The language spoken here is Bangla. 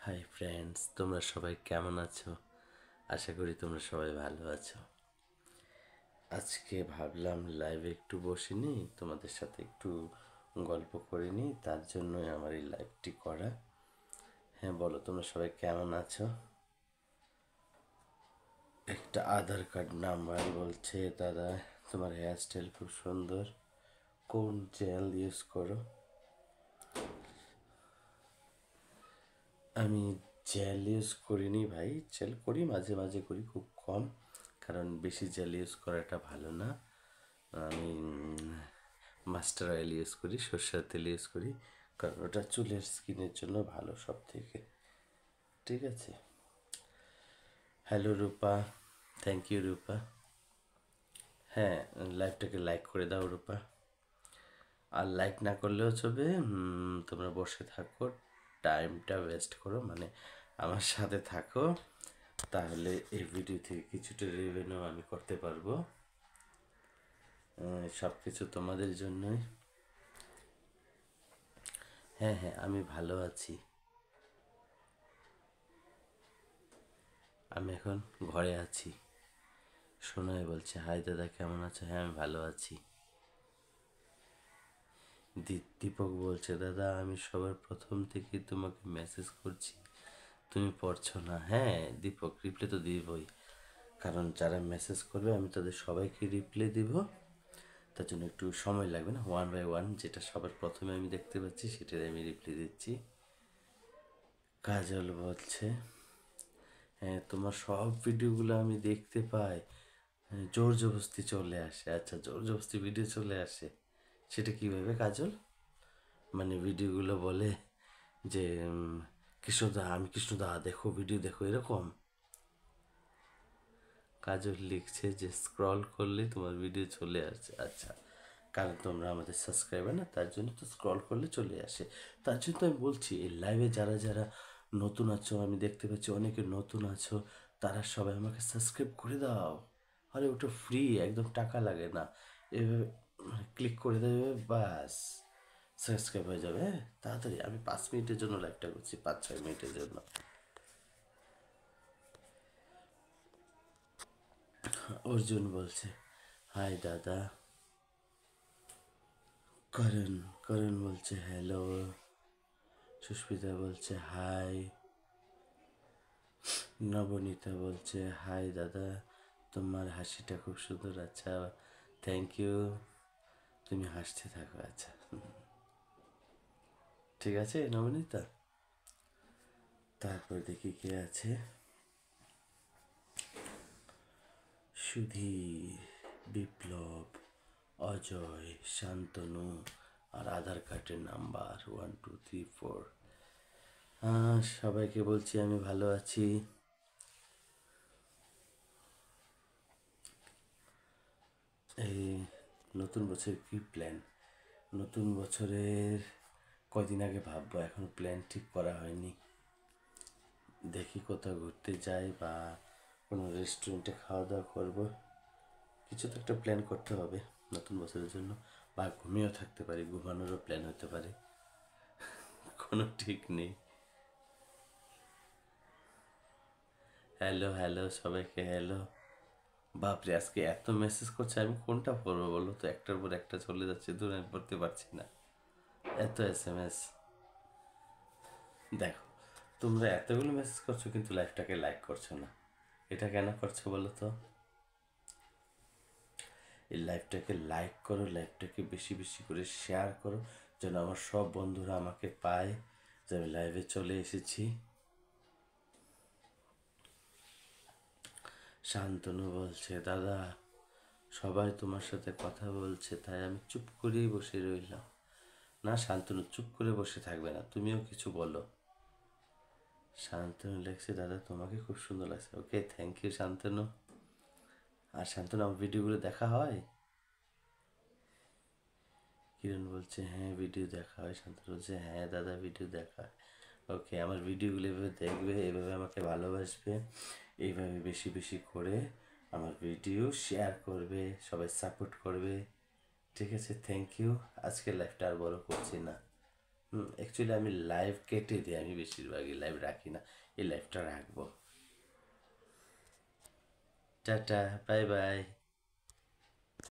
হাই ফ্রেন্ডস, তোমরা সবাই কেমন আছো? আশা করি তোমরা সবাই ভালো আছো। আজকে ভাবলাম লাইভে একটু বসে নিই, তোমাদের সাথে একটু গল্প করে নিই, তার জন্যই আমার এই লাইভটি করা। হ্যাঁ, বলো তোমরা সবাই কেমন আছো? একটা আধার কার্ড নাম্বার বলছে, দাদা তোমার হেয়ারস্টাইল খুব সুন্দর, কোন জেল ইউজ করো? আমি জেল ইউজ করিনি ভাই, জেল করি মাঝে মাঝে করি, খুব কম, কারণ বেশি জেল ইউজ করাটা ভালো না। আমি মাস্টার অয়েল ইউজ করি, সর্ষের তেল ইউজ করি, কারণ ওটা চুলের স্কিনের জন্য ভালো সব থেকে। ঠিক আছে। হ্যালো রূপা, থ্যাংক ইউ রূপা। হ্যাঁ, লাইভটাকে লাইক করে দাও রূপা। আর লাইক না করলেও চলবে, তোমরা বসে থাকো, টাইমটা ওয়েস্ট করো, মানে আমার সাথে থাকো, তাহলে এই ভিডিও থেকে কিছুটা রেভিনিউ আমি করতে পারবো। সব কিছু তোমাদের জন্যই। হ্যাঁ হ্যাঁ, আমি ভালো আছি। আমি এখন ঘরে আছি। সোনাই বলছে, হাই দাদা কেমন আছো? হ্যাঁ আমি ভালো আছি। দীপক বলছে, দাদা আমি সবার প্রথম থেকে তোমাকে মেসেজ করছি, তুমি পড়ছো না। হ্যাঁ দীপক, রিপ্লাই তো দিবই, কারণ যারা মেসেজ করবে আমি তাদের সবাইকে রিপ্লাই দিব, তার জন্য একটু সময় লাগবে না, ওয়ান বাই ওয়ান যেটা সবার প্রথমে আমি দেখতে পাচ্ছি সেটাই আমি রিপ্লাই দিচ্ছি। কাজল বলছে, হ্যাঁ তোমার সব ভিডিওগুলো আমি দেখতে পাই, জোর জবরদস্তি চলে আসে। আচ্ছা, জোর জবরদস্তি ভিডিও চলে আসে, সেটা কীভাবে কাজল? মানে ভিডিওগুলো বলে যে কৃষ্ণদা, আমি কৃষ্ণদা দেখো ভিডিও দেখো, এরকম? কাজল লিখছে যে স্ক্রল করলে তোমার ভিডিও চলে আসছে। আচ্ছা, কারণ তোমরা আমাদের সাবস্ক্রাইবার না, তার জন্য তো স্ক্রল করলে চলে আসে। তার জন্য তো আমি বলছি, এই লাইভে যারা যারা নতুন আছো, আমি দেখতে পাচ্ছি অনেকে নতুন আছো, তারা সবাই আমাকে সাবস্ক্রাইব করে দাও। আরে ওটা ফ্রি, একদম টাকা লাগে না, এভাবে ক্লিক করে দেবে, বাস সাবস্ক্রাইব হয়ে যাবে। হ্যাঁ তাড়াতাড়ি, আমি 5 মিনিটের জন্য লাইভটা করছি, 5-6 মিনিটের জন্য। অর্জুন বলছে, হাই দাদা। করণ করণ বলছে হ্যালো। সুস্মিতা বলছে হাই। নবনীতা বলছে হাই দাদা, তোমার হাসিটা খুব সুন্দর। আচ্ছা, থ্যাংক ইউ, তুমি হাসতে থাকো। আচ্ছা ঠিক আছে নবনীতা। তারপর দেখি কে আছে। সুধীর, বিপ্লব, অজয়, শান্তনু, আর আধার কার্ডের নাম্বার 1 2 3 4। সবাইকে বলছি আমি ভালো আছি। এই নতুন বছর কি প্ল্যান? নতুন বছরের কয়দিন আগে ভাববো, এখন প্ল্যান ঠিক করা হয়নি। দেখি কোথাও ঘুরতে যাই বা কোনো রেস্টুরেন্টে খাওয়া দাওয়া করবো, কিছু তো একটা প্ল্যান করতে হবে নতুন বছরের জন্য। বা ঘুমিয়েও থাকতে পারি, ঘুমানোরও প্ল্যান হতে পারে, কোনো ঠিক নেই। হ্যালো হ্যালো সবাইকে হ্যালো। বাপরে, আজকে এত মেসেজ করছে, আমি কোনটা পড়বো বলো তো? একটার পর একটা চলে যাচ্ছে, দূর আমি পড়তে পারছি না, এত SMS। দেখো, তোমরা এতগুলো মেসেজ করছো কিন্তু লাইভটাকে লাইক করছো না, এটা কেন করছো বলো তো? এই লাইভটাকে লাইক করো, লাইভটাকে বেশি বেশি করে শেয়ার করো, যেন আমার সব বন্ধুরা আমাকে পায় যে আমি লাইভে চলে এসেছি। শান্তনু বলছে, দাদা সবাই তোমার সাথে কথা বলছে, তাই আমি চুপ করেই বসে রইলাম। না শান্তনু, চুপ করে বসে থাকবে না, তুমিও কিছু বলো। শান্তনু লেখছে, দাদা তোমাকে খুব সুন্দর লাগছে। ওকে, থ্যাংক ইউ শান্তনু। আর শান্তনু, আমার ভিডিওগুলো দেখা হয়? কিরণ বলছে, হ্যাঁ ভিডিও দেখা হয়। শান্তনু বলছে, হ্যাঁ দাদা ভিডিও দেখা হয়। ওকে, আমার ভিডিওগুলো এভাবে দেখবে, এভাবে আমাকে ভালোবাসবে, এইভাবে বেশি বেশি করে আমার ভিডিও শেয়ার করবে, সবাই সাপোর্ট করবে। ঠিক আছে, থ্যাংক ইউ। আজকের লাইফটা আর বড় করছি না। অ্যাকচুয়ালি আমি লাইভ কেটে দিই, আমি বেশিরভাগই লাইভ রাখি না, এই লাইভটা রাখবো। Tata, bye bye.